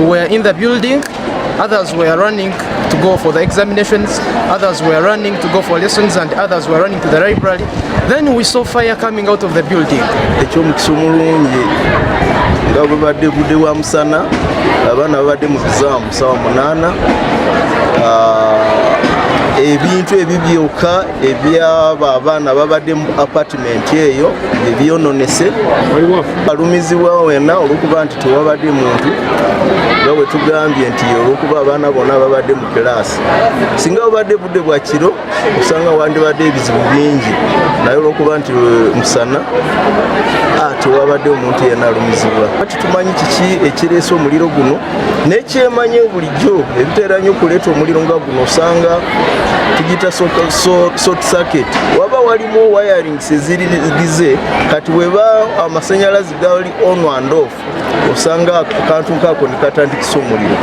who were in the building. Others were running to go for the examinations, others were running to go for lessons, and others were running to the library. Then we saw fire coming out of the building. Eky'omukisa omulungi nga bwe badde budde wa musana, abaana babadde mu bizaamu ssaawa 8. Ebintu ebibyoka ebyaba abaana babadde mu apartment eyo ebyononese balumizibwa wena olw'okuba nti tewabadde muntu nga bwe tugambye nti olw'okuba abaana bonna babadde mu kiraasi. Singa babadde budde bwa kiro osanga wandibadde ebizibu bingi, naye olw'okuba nti musana tewabadde omuntu yenna alumizibwa. Kati tumanyi kiki ekireese omuliro guno n'ekyemanye bulijjo ebiteera nnyo okuleeta omuliro nga guno osanga tugita short circuit. Waba walimu wirings ezirigize kati weba amasanyalazi gali on and off osanga akantu kako ne katandikisa omuliro.